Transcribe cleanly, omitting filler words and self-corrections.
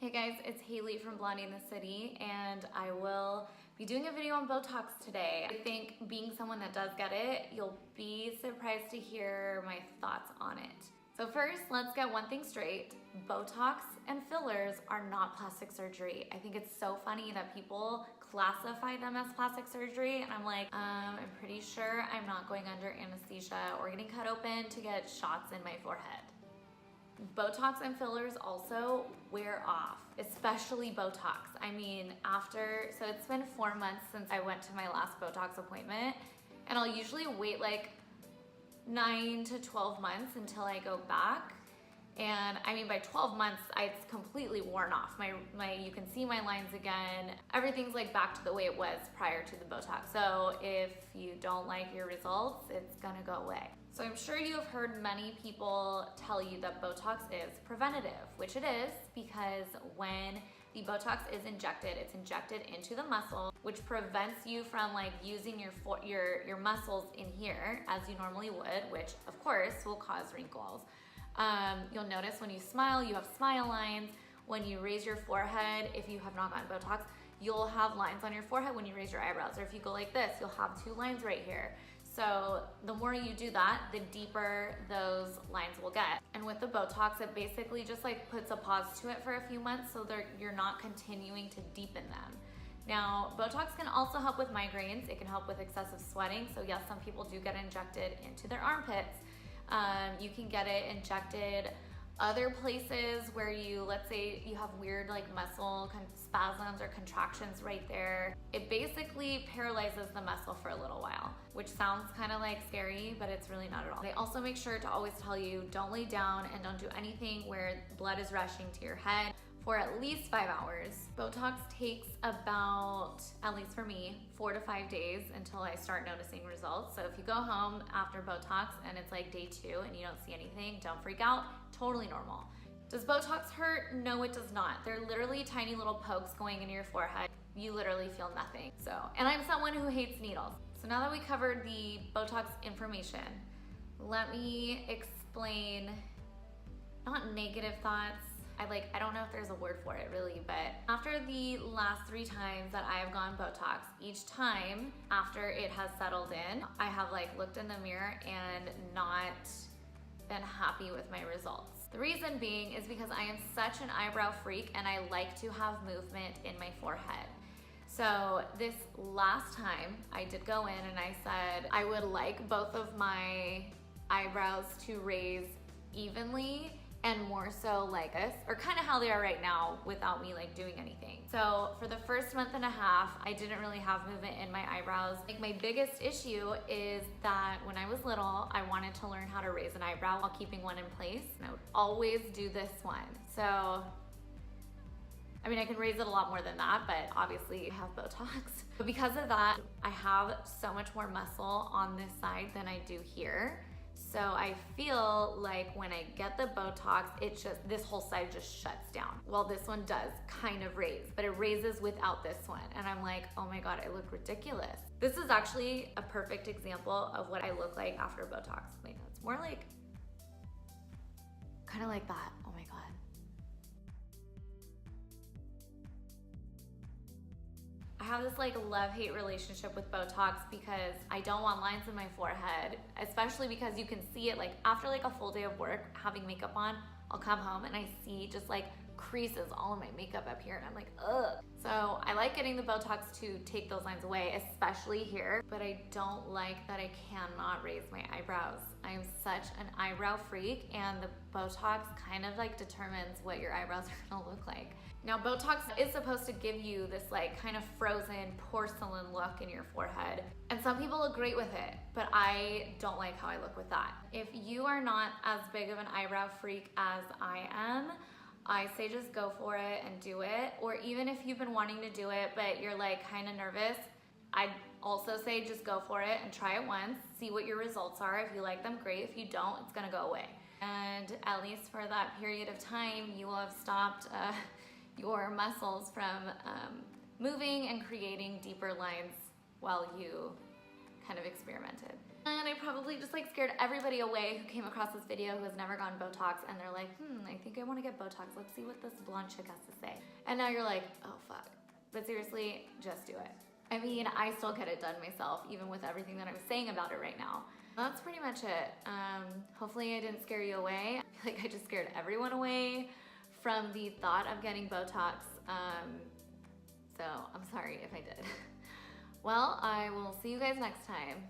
Hey guys, it's Hayley from Blondie in the City, and I will be doing a video on Botox today. I think being someone that does get it, you'll be surprised to hear my thoughts on it. So first, let's get one thing straight. Botox and fillers are not plastic surgery. I think it's so funny that people classify them as plastic surgery, and I'm like, I'm pretty sure I'm not going under anesthesia or getting cut open to get shots in my forehead. Botox and fillers also wear off, especially Botox. I mean, so it's been 4 months since I went to my last Botox appointment, and I'll usually wait like 9 to 12 months until I go back. And I mean, by 12 months, it's completely worn off. You can see my lines again. Everything's like back to the way it was prior to the Botox. So if you don't like your results, it's gonna go away. So I'm sure you have heard many people tell you that Botox is preventative, which it is, because when the Botox is injected, it's injected into the muscle, which prevents you from like using your muscles in here as you normally would, which of course will cause wrinkles. You'll notice when you smile, you have smile lines. When you raise your forehead, if you have not gotten Botox, you'll have lines on your forehead when you raise your eyebrows. Or if you go like this, you'll have 2 lines right here. So the more you do that, the deeper those lines will get. And with the Botox, it basically just like puts a pause to it for a few months so you're not continuing to deepen them. Now, Botox can also help with migraines. It can help with excessive sweating. So yes, some people do get injected into their armpits. You can get it injected other places where let's say you have weird like muscle spasms or contractions right there. It basically paralyzes the muscle for a little while, which sounds kind of like scary, but it's really not at all. They also make sure to always tell you don't lay down and don't do anything where blood is rushing to your head for at least 5 hours. Botox takes about, at least for me, 4 to 5 days until I start noticing results. So if you go home after Botox and it's like day 2 and you don't see anything, don't freak out, totally normal. Does Botox hurt? No, it does not. They're literally tiny little pokes going into your forehead. You literally feel nothing. And I'm someone who hates needles. So now that we covered the Botox information, let me explain, not negative thoughts, I don't know if there's a word for it really, but after the last 3 times that I have gone Botox, each time after it has settled in, I have like looked in the mirror and not been happy with my results. The reason being is because I am such an eyebrow freak and I like to have movement in my forehead. So this last time I did go in and I said I would like both of my eyebrows to raise evenly and more so like this, or kind of how they are right now without me like doing anything. So for the first month and a half, I didn't really have movement in my eyebrows. Like my biggest issue is that when I was little, I wanted to learn how to raise an eyebrow while keeping one in place. And I would always do this one. So, I mean, I can raise it a lot more than that, but obviously I have Botox. But because of that, I have so much more muscle on this side than I do here. So I feel like when I get the Botox, this whole side just shuts down. Well, this one does kind of raise, but it raises without this one. And I'm like, oh my God, I look ridiculous. This is actually a perfect example of what I look like after Botox. Wait, no, it's more like, kind of like that. Oh my God. I have this like love-hate relationship with Botox because I don't want lines in my forehead, especially because you can see it like after like a full day of work, having makeup on, I'll come home and I see just like creases all in my makeup up here and I'm like, ugh. So I like getting the Botox to take those lines away, especially here, but I don't like that I cannot raise my eyebrows. I am such an eyebrow freak and the Botox kind of like determines what your eyebrows are gonna look like. Now Botox is supposed to give you this like kind of frozen porcelain look in your forehead. And some people look great with it, but I don't like how I look with that. If you are not as big of an eyebrow freak as I am, I say just go for it and do it. Or even if you've been wanting to do it, but you're like kind of nervous, I'd also say just go for it and try it once, see what your results are. If you like them, great. If you don't, it's gonna go away. And at least for that period of time, you will have stopped your muscles from moving and creating deeper lines while you kind of experimented. And I probably just like scared everybody away who came across this video who has never gotten Botox, and they're like, I think I want to get Botox. Let's see what this blonde chick has to say. And now you're like, oh fuck. But seriously, just do it. I mean, I still get it done myself, even with everything that I'm saying about it right now. That's pretty much it. Hopefully I didn't scare you away. I feel like I just scared everyone away from the thought of getting Botox. So I'm sorry if I did. Well, I will see you guys next time.